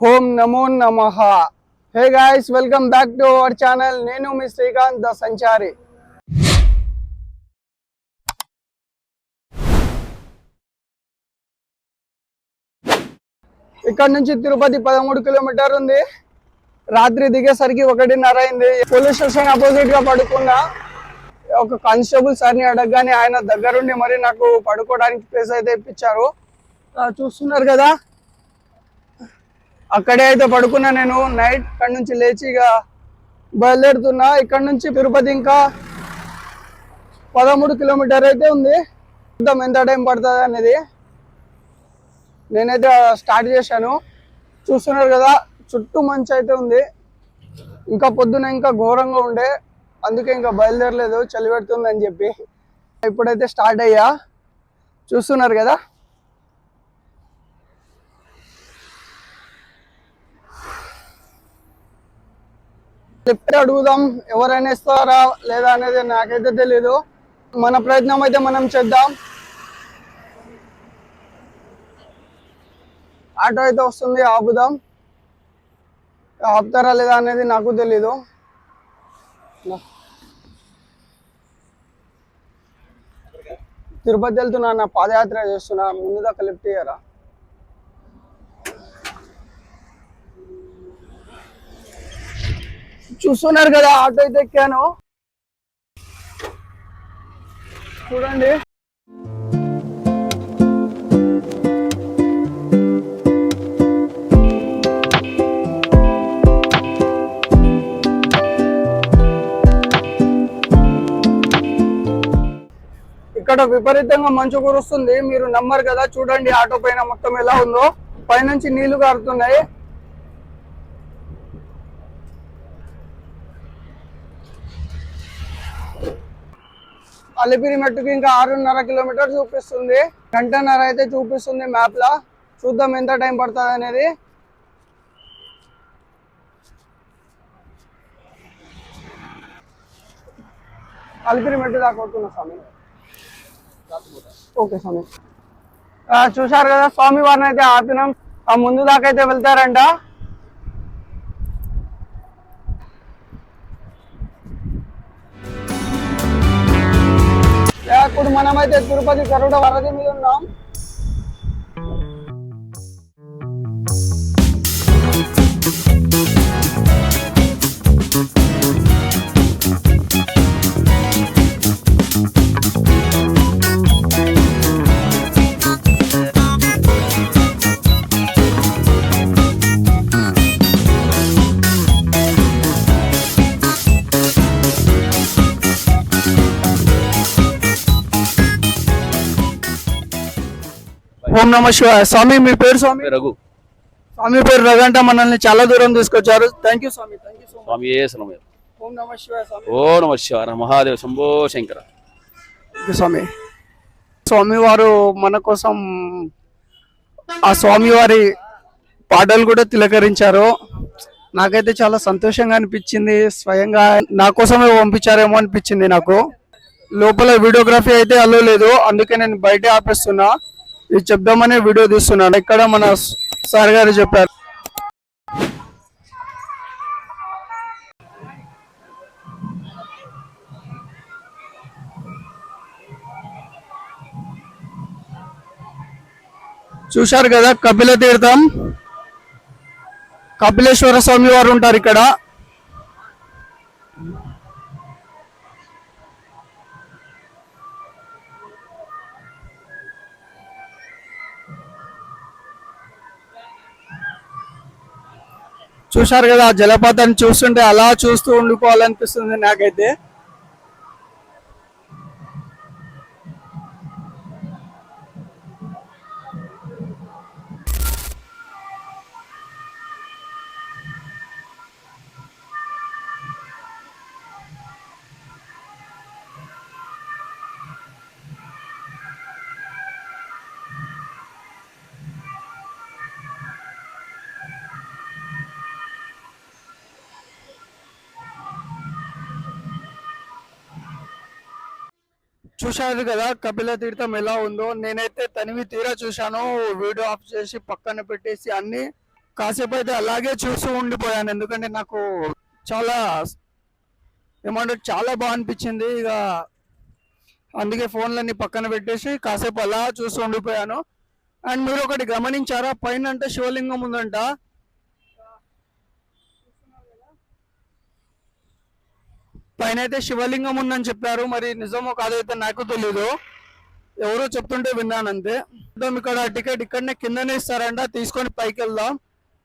ఓం నమో నమః. Hey guys, welcome back to our channel. నేను మీ Srikanth the సంచారి. ఇక్కడ నుంచి తిరుపతి 13 కిలోమీటర్ ఉంది. రాత్రి దిగేసరికి 1:30 అయింది. పోలీస్ స్టేషన్ అపోజిట్ గా పడుకున్నా. ఒక కానిస్టేబుల్ సార్ని అడగగానే ఆయన దగ్గరుండి మరి నాకు పడుకోవడానికి ప్లేస్ అయితే ఇప్పించారు. చూస్తున్నారు కదా, అక్కడే అయితే పడుకున్నా. నేను నైట్ ఇక్కడ నుంచి లేచి ఇక బయలుదేరుతున్నా. ఇక్కడ నుంచి తిరుపతి ఇంకా 13 కిలోమీటర్ అయితే ఉంది. చూద్దాం ఎంత టైం పడుతుంది అనేది. నేనైతే స్టార్ట్ చేశాను. చూస్తున్నారు కదా, చుట్టూ మంచి అయితే ఉంది. ఇంకా పొద్దున ఇంకా ఘోరంగా ఉండే, అందుకే ఇంకా బయలుదేరలేదు, చలి పెడుతుంది అని చెప్పి. ఇప్పుడైతే స్టార్ట్ అయ్యా. చూస్తున్నారు కదా, లిఫ్ట్ అడుగుదాం, ఎవరైనా ఇస్తారా లేదా అనేది నాకైతే తెలీదు. మన ప్రయత్నం అయితే మనం చేద్దాం. ఆటో అయితే వస్తుంది, ఆపుదాం. ఆపుతారా లేదా అనేది నాకు తెలీదు. తిరుపతి వెళ్తున్నా, నా పాదయాత్ర చేస్తున్నా. ముందు దాకా లిఫ్ట్ ఇయ్యరా? చూస్తున్నారు కదా, ఆటో అయితే ఎక్కాను. చూడండి, ఇక్కడ విపరీతంగా మంచు కురుస్తుంది. మీరు నమ్మరు కదా, చూడండి ఆటో పైన మొత్తం ఎలా ఉందో. పైనుంచి నీళ్లు కారుతున్నాయి. అలిపిరి మెట్టుకి ఇంకా 6.5 కిలోమీటర్ చూపిస్తుంది. 1:30 అయితే చూపిస్తుంది మ్యాప్ లా. చూద్దాం ఎంత టైం పడుతుంది అనేది. అలిపిరి మెట్టు దాకా కొడుతున్నా స్వామి. ఓకే స్వామి. చూసారు కదా, స్వామి వారిని అయితే ఆపినాం. ఆ ముందు దాకా అయితే వెళ్తారంట. ఇప్పుడు మనమైతే తిరుపతి గరుడ వరది మీద ఉన్నాం. ఓం నమ శివాయ. స్వామి, మీ పేరు? స్వామి రఘు. స్వామి పేరు రఘు అంటే మనల్ని చాలా దూరం తీసుకొచ్చారు. థ్యాంక్ యూ స్వామి. Thank you so much. స్వామి ఏ స్వామి. ఓం నమ శివాయ స్వామి. ఓ నమ శివాయ. మహాదేవ శంభో శంకర. స్వామి, స్వామివారు మన కోసం ఆ స్వామివారి పాటలు కూడా తిలకరించారు. నాకైతే చాలా సంతోషంగా అనిపించింది. స్వయంగా నా కోసమే పంపించారేమో అనిపించింది నాకు. లోపల వీడియోగ్రఫీ అయితే అలో లేదు, అందుకే నేను బయటే ఆపేస్తున్నా. ఇది చెప్దామనే వీడియో తీస్తున్నాను. ఇక్కడ మన సార్ గారు చెప్పారు. చూశారు కదా, కపిల తీర్థం, కపిలేశ్వర స్వామి వారు ఉంటారు ఇక్కడ. చూశారు కదా, ఆ జలపాతాన్ని చూస్తుంటే అలా చూస్తూ ఉండిపోవాలనిపిస్తుంది నాకైతే. చూశారు కదా కపిల తీర్థం ఎలా ఉందో. నేనైతే తనివి తీరా చూశాను, వీడియో ఆఫ్ చేసి పక్కన పెట్టేసి అన్ని కాసేపు అయితే అలాగే చూస్తూ ఉండిపోయాను, ఎందుకంటే నాకు చాలా ఏమంటారు చాలా బాగా అనిపించింది. ఇక అందుకే ఫోన్లన్నీ పక్కన పెట్టేసి కాసేపు అలా చూస్తూ ఉండిపోయాను. అండ్ మీరు ఒకటి గమనించారా, పైన అంటే శివలింగం ఉందంట. పైన అయితే శివలింగం ఉందని చెప్పారు, మరి నిజమో కాదైతే నాకు తెలీదు, ఎవరో చెప్తుంటే విన్నాను అంతే. ఇక్కడ టికెట్ ఇక్కడనే కిందనే ఇస్తారంట, తీసుకొని పైకి వెళ్దాం.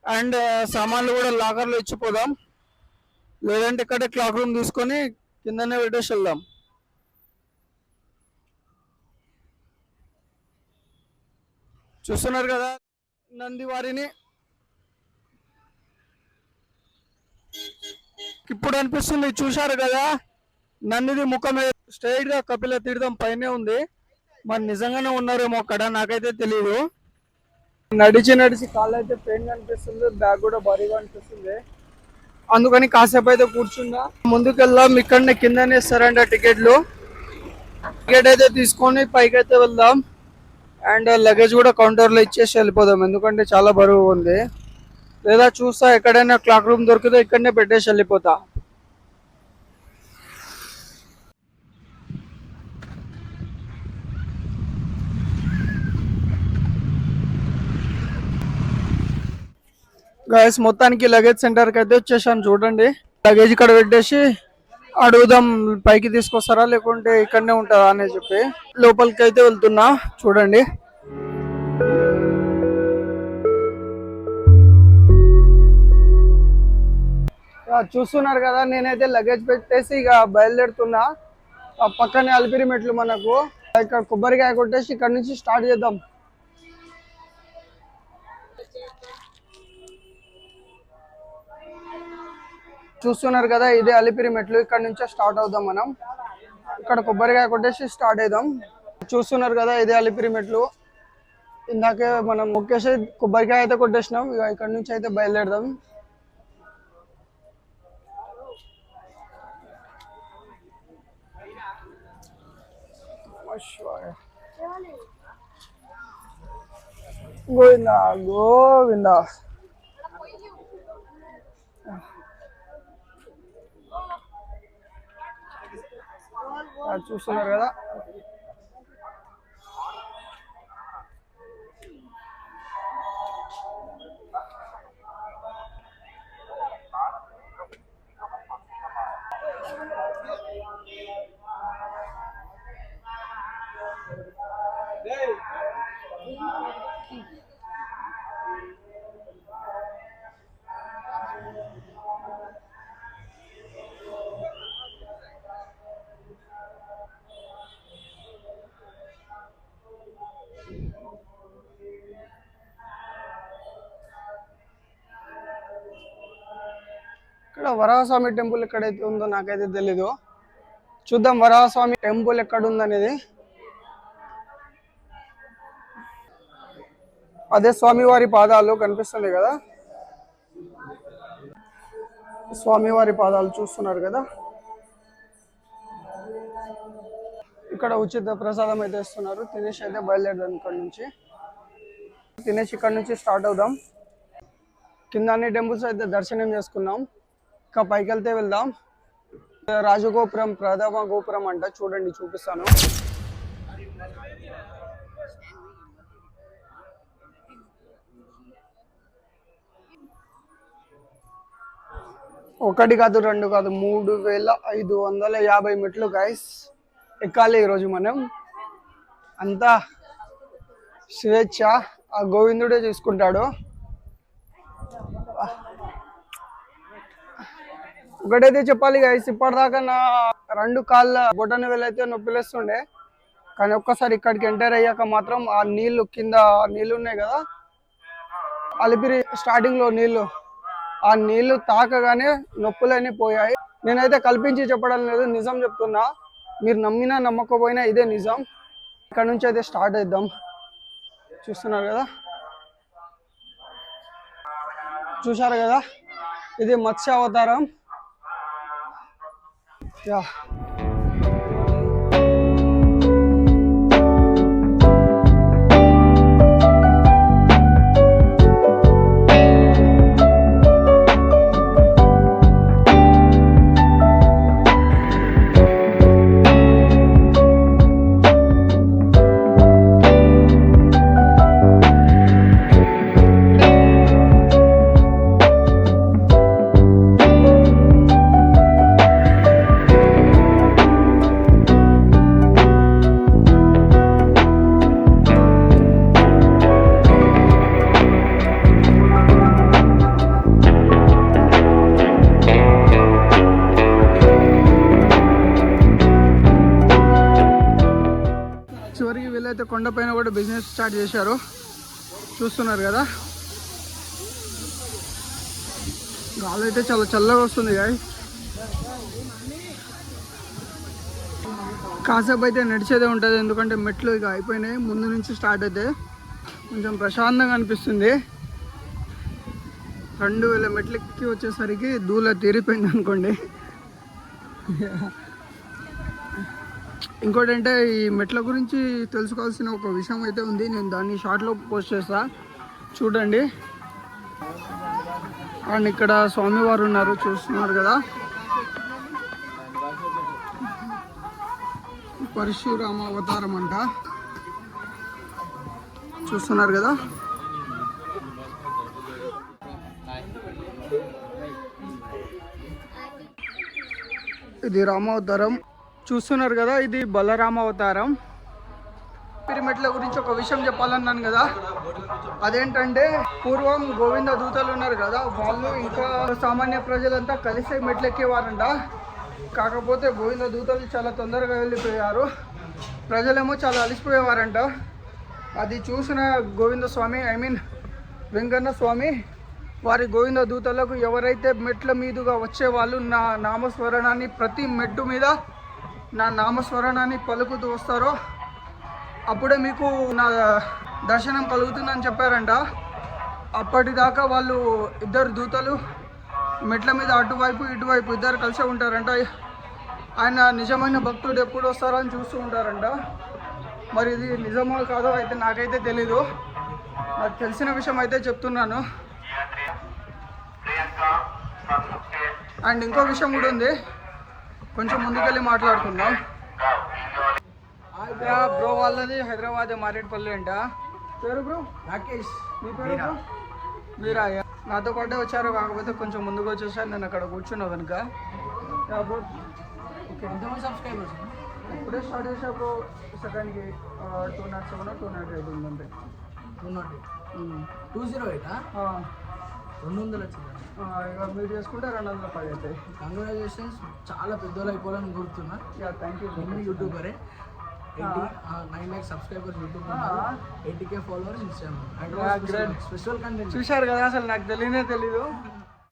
అండ్ సామాన్లు కూడా లాకర్లో ఇచ్చిపోదాం, లేదంటే ఇక్కడే క్లాక్ రూమ్ తీసుకొని కిందనే పెట్టేసి వెళ్దాం. చూస్తున్నారు కదా నంది వారిని. ఇప్పుడు అనిపిస్తుంది, చూశారు కదా నందిది ముఖం స్ట్రైట్ గా కపిల తీర్థం పైనే ఉంది. మరి నిజంగానే ఉన్నారేమో అక్కడ, నాకైతే తెలియదు. నడిచి నడిచి కాళ్ళు అయితే పెయిన్ అనిపిస్తుంది, బ్యాగ్ కూడా భారీగా అనిపిస్తుంది. అందుకని కాసేపు అయితే కూర్చుందా, ముందుకు వెళ్దాం. ఇక్కడనే కిందనే ఇస్తారంట టికెట్లు. టికెట్ అయితే తీసుకొని పైకి అయితే వెళ్దాం. అండ్ లగేజ్ కూడా కౌంటర్లో ఇచ్చేసి వెళ్ళిపోదాం, ఎందుకంటే చాలా బరువు ఉంది. లేదా చూస్తా ఎక్కడైనా క్లాక్ రూమ్ దొరికితే ఇక్కడనే పెట్టేసి వెళ్ళిపోతా. గైస్ మొత్తానికి లగేజ్ సెంటర్కి అయితే వచ్చేసాను, చూడండి. లగేజ్ ఇక్కడ పెట్టేసి అడుగుదాం పైకి తీసుకొస్తారా లేకుంటే ఇక్కడనే ఉంటుందా అని చెప్పి. లోపలికి అయితే వెళ్తున్నా, చూడండి. చూస్తున్నారు కదా, నేనైతే లగేజ్ పెట్టేసి ఇక బయలుదేరుతున్నా. పక్కనే అలిపిరి మెట్లు మనకు. ఇక్కడ కొబ్బరికాయ కొట్టేసి ఇక్కడ నుంచి స్టార్ట్ చేద్దాం. చూస్తున్నారు కదా, ఇదే అలిపిరి మెట్లు, ఇక్కడ నుంచే స్టార్ట్ అవుదాం మనం. ఇక్కడ కొబ్బరికాయ కొట్టేసి స్టార్ట్ అవుదాం. చూస్తున్నారు కదా, ఇదే అలిపిరి మెట్లు. ఇందాకే మనం ఒకేసి కొబ్బరికాయ అయితే కొట్టేసినాం. ఇక ఇక్కడ నుంచి అయితే బయలుదేరదాం. గోవిందా గోవిందా. చూస్తున్నారు కదా, ఇక్కడ వరాహస్వామి టెంపుల్ ఎక్కడైతే ఉందో నాకైతే తెలీదు. చూద్దాం వరాహస్వామి టెంపుల్ ఎక్కడ ఉందనేది. అదే స్వామివారి పాదాలు కనిపిస్తుంది కదా, స్వామివారి పాదాలు చూస్తున్నారు కదా. ఇక్కడ ఉచిత ప్రసాదం అయితే ఇస్తున్నారు, తినేసి అయితే బయలుదేరదాం. ఇక్కడ నుంచి తినేసి ఇక్కడ నుంచి స్టార్ట్ అవుదాం. కింద అన్ని టెంపుల్స్ అయితే దర్శనం చేసుకున్నాం. ఇంకా పైకి వెళ్తే వెళ్దాం. రాజగోపురం ప్రథమ గోపురం అంట, చూడండి చూపిస్తాను. ఒకటి కాదు, రెండు కాదు, 3550 మెట్లు గైస్ ఎక్కాలి ఈరోజు మనం. అంతా స్వేచ్ఛ ఆ గోవిందుడే చూసుకుంటాడు. ఒకటైతే చెప్పాలి గైస్, ఇప్పటిదాకా నా 2 కాళ్ళ బొటన వేలైతే నొప్పిలేస్తుండే, కానీ ఒక్కసారి ఇక్కడికి ఎంటర్ అయ్యాక మాత్రం ఆ నీళ్లు, కింద నీళ్లు ఉన్నాయి కదా అలిపిరి స్టార్టింగ్ లో నీళ్లు, ఆ నీళ్లు తాకగానే నొప్పులన్నీ పోయాయి. నేనైతే కల్పించి చెప్పడం లేదు, నిజం చెప్తున్నా. మీరు నమ్మినా నమ్మకపోయినా ఇదే నిజం. ఇక్కడ నుంచి అయితే స్టార్ట్ అవుదాం. చూస్తున్నారు కదా, చూశారు కదా, ఇది మత్స్య అవతారం. యా అయితే కొండపైన కూడా బిజినెస్ స్టార్ట్ చేశారు, చూస్తున్నారు కదా. గాలి అయితే చాలా చల్లగా వస్తుంది గాయ్. కాసేపు అయితే నడిచేదే ఉంటుంది, ఎందుకంటే మెట్లు ఇక అయిపోయినాయి. ముందు నుంచి స్టార్ట్ అయితే కొంచెం ప్రశాంతంగా అనిపిస్తుంది. 2000 మెట్లెక్కి వచ్చేసరికి దూల తీరిపోయింది అనుకోండి. ఇంకోటి అంటే ఈ మెట్ల గురించి తెలుసుకోవాల్సిన ఒక విషయం అయితే ఉంది, నేను దాన్ని షార్ట్లో పోస్ట్ చేస్తా, చూడండి. అండ్ ఇక్కడ స్వామివారు ఉన్నారు, చూస్తున్నారు కదా. పరశురామ అవతారం అంట, చూస్తున్నారు కదా. ఇది రామావతారం, చూస్తున్నారు కదా. ఇది బలరామ అవతారం. పిరిమెట్ల గురించి ఒక విషయం చెప్పాలన్నాను కదా, అదేంటంటే పూర్వం గోవింద దూతలు ఉన్నారు కదా, వాళ్ళు ఇంకా సామాన్య ప్రజలంతా కలిసి మెట్లెక్కేవారంట. కాకపోతే గోవింద దూతలు చాలా తొందరగా వెళ్ళిపోయారు, ప్రజలేమో చాలా అలసిపోయేవారంట. అది చూసిన గోవింద స్వామి, వెంకన్న స్వామి వారి గోవింద దూతలకు ఎవరైతే మెట్ల మీదుగా వచ్చే వాళ్ళు నా నామస్మరణాన్ని, ప్రతి మెట్టు మీద నా నామస్మరణాన్ని పలుకుతూ వస్తారో అప్పుడే మీకు నా దర్శనం కలుగుతుందని చెప్పారంట. అప్పటిదాకా వాళ్ళు ఇద్దరు దూతలు మెట్ల మీద అటువైపు ఇటువైపు ఇద్దరు కలిసే ఉంటారంట. ఆయన నిజమైన భక్తుడు ఎప్పుడు వస్తారో అని చూస్తూ ఉంటారంట. మరి ఇది నిజమో కాదో అయితే నాకైతే తెలీదు, నాకు తెలిసిన విషయం అయితే చెప్తున్నాను. అండ్ ఇంకో విషయం కూడా ఉంది, కొంచెం ముందుకెళ్ళి మాట్లాడుకుందాం. బ్రో వాళ్ళది హైదరాబాద్ మారేడుపల్లి అంట. పేరు బ్రో? రాకేష్. మీ పేరు బ్రో? మీరా? నాతో పాటే వచ్చారు, కాకపోతే కొంచెం ముందుకు వచ్చేసాను, నేను అక్కడ కూర్చున్నా కనుక. బ్రో ఎంతమంది సబ్స్క్రైబర్స్? ఇప్పుడే స్టార్ట్ చేసా బ్రో, సెకండ్కి 207 208 ఉందంటే. 208 200 వచ్చింది. ఇక మీరు చేసుకుంటే 210 అవుతాయి. కంగ్రాచులేషన్స్, చాలా పెద్దోళ్ళు అయిపోవాలని కోరుతున్నా. Thank you. నేను యూట్యూబరే, 9 lakhs subscribers YouTube, 80K followers Instagram. Special content చూశారు కదా, అసలు నాకు తెలీదు.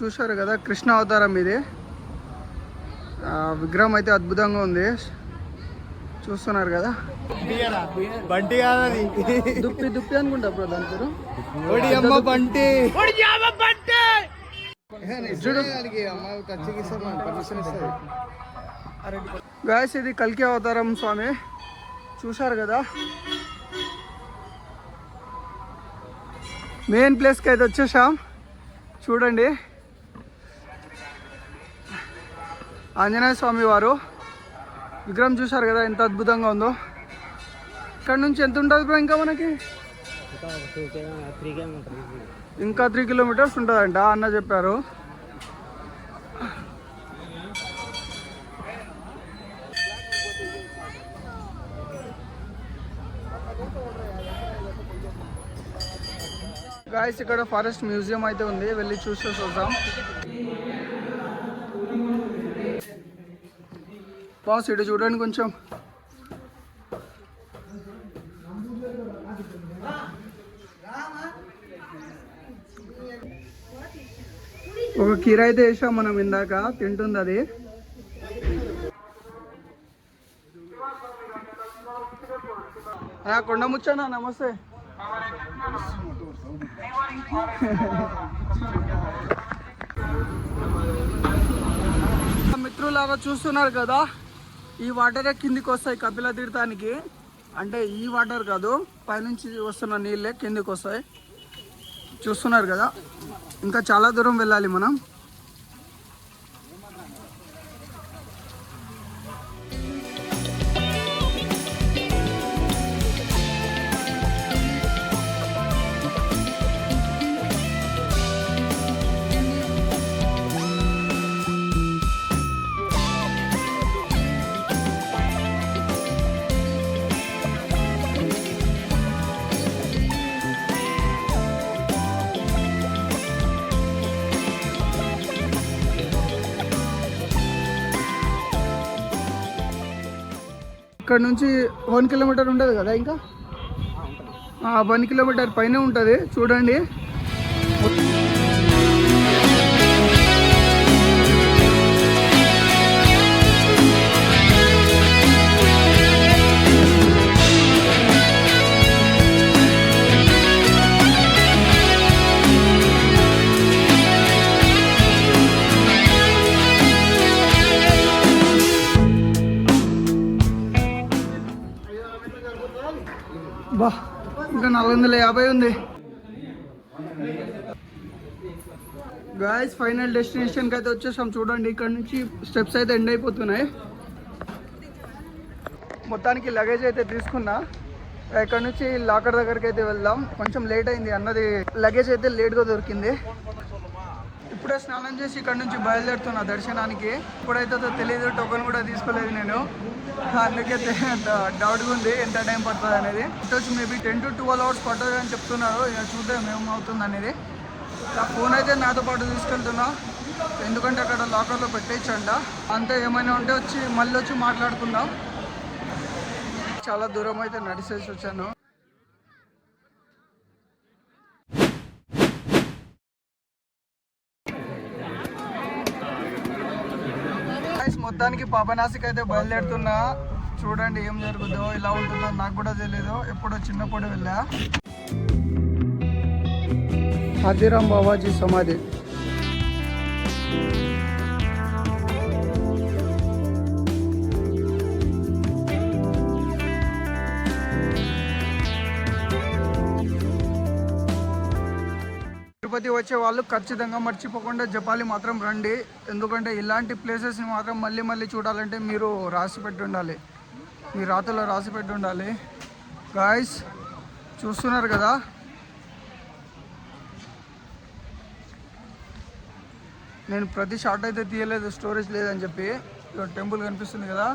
చూశారు కదా, కృష్ణ అవతారం ఇది. విగ్రహం అయితే అద్భుతంగా ఉంది, చూస్తున్నారు కదా. బంటి కాదని దుప్పి అనుకుంటా బ్రో దాని పేరు. బంటి గాయస్, ఇది కల్కి అవతారం స్వామి, చూశారు కదా. మెయిన్ ప్లేస్కి అయితే వచ్చేసాం, చూడండి. ఆంజనేయ స్వామి వారు విగ్రహం చూశారు కదా, ఎంత అద్భుతంగా ఉందో. ఇక్కడ నుంచి ఎంత ఉంటుంది బ్రో ఇంకా మనకి? ఇంకా 3 కిలోమీటర్స్ ఉంటుందంట అన్న చెప్పారు. గాయస్, ఇక్కడ ఫారెస్ట్ మ్యూజియం అయితే ఉంది, వెళ్ళి చూసేసి వద్దాం. బాస్ ఇటు చూడండి కొంచెం. ఒక కీర అయితే వేసాం మనం ఇందాక, తింటుంది అది. కొండ ముచ్చనా, నమస్తే. మిత్రులాగా చూస్తున్నారు కదా, ఈ వాటరే కిందికి వస్తాయి కపిల తీర్థానికి. అంటే ఈ వాటర్ కాదు, పైనుంచి వస్తున్న నీళ్ళే కిందికి వస్తాయి, చూస్తున్నారు కదా. ఇంకా చాలా దూరం వెళ్ళాలి మనం. ఇక్కడ నుంచి 1 కిలోమీటర్ ఉండదు కదా ఇంకా. 1 కిలోమీటర్ పైన ఉంటుంది చూడండి. బా ఇంకా 450 ఉంది. గాయస్ ఫైనల్ డెస్టినేషన్కి అయితే వచ్చేసాం. చూడండి ఇక్కడ నుంచి స్టెప్స్ అయితే ఎండ్ అయిపోతున్నాయి. మొత్తానికి లగేజ్ అయితే తీసుకున్నా. ఇక్కడ నుంచి లాకర్ దగ్గరికి అయితే వెళ్దాం. కొంచెం లేట్ అయింది అన్నది, లగేజ్ అయితే లేట్గా దొరికింది. ఇప్పుడే స్నానం చేసి ఇక్కడ నుంచి బయలుదేరుతున్నా దర్శనానికి. ఇప్పుడైతే తెలియదు, టోకెన్ కూడా తీసుకోలేదు నేను, అందుకే డౌట్గా ఉంది ఎంత టైం పడుతుంది అనేది. వచ్చి మేబీ 10 to 12 hours పడుతుంది అని చెప్తున్నారు. ఇక చూద్దాం ఏమవుతుంది అనేది. ఆ ఫోన్ అయితే నాతో పాటు తీసుకెళ్తున్నా, ఎందుకంటే అక్కడ లాకర్లో పెట్టేయచ్చంట. అంతే, ఏమైనా ఉంటే మళ్ళీ వచ్చి మాట్లాడుకుందాం. చాలా దూరం అయితే నడిచేసి వచ్చాను. మొత్తానికి పాపనాసికి అయితే బయలుదేరుతున్నా. చూడండి ఏం జరుగుతుందో, ఇలా ఉంటుందో నాకు కూడా తెలియదు. ఎప్పుడో చిన్నప్పుడు వెళ్ళా. హాథీరామ్ బాబాజీ సమాధి. తిరుపతి వచ్చే వాళ్ళు ఖచ్చితంగా మర్చిపోకుండా జపాలి మాత్రం రండి. ఎందుకంటే ఇలాంటి ప్లేసెస్ని మాత్రం మళ్ళీ మళ్ళీ చూడాలంటే మీరు రాసిపెట్టి ఉండాలి, మీ రాతలో రాసిపెట్టి ఉండాలి. గాయస్ చూస్తున్నారు కదా, నేను ప్రతి షాట్ అయితే తీయలేదు, స్టోరేజ్ లేదని చెప్పి. టెంపుల్ కనిపిస్తుంది కదా,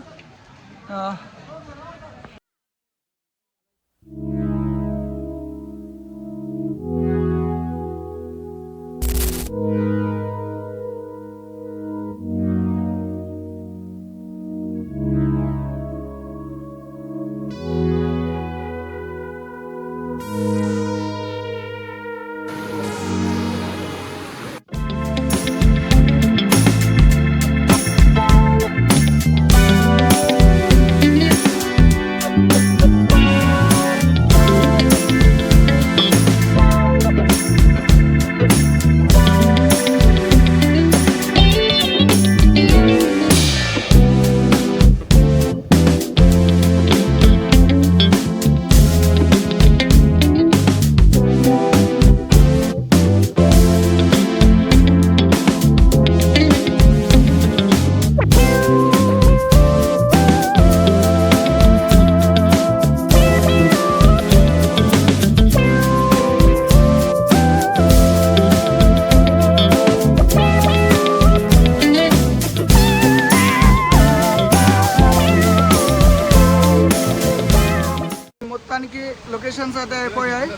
లొకేషన్స్ అయితే అయిపోయాయి.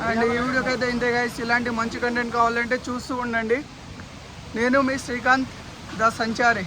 అండ్ ఈ వీడియోకి అయితే ఇంతే గైస్. ఇలాంటి మంచి కంటెంట్ కావాలంటే చూస్తూ ఉండండి. నేను మీ శ్రీకాంత్ ద సంచారి.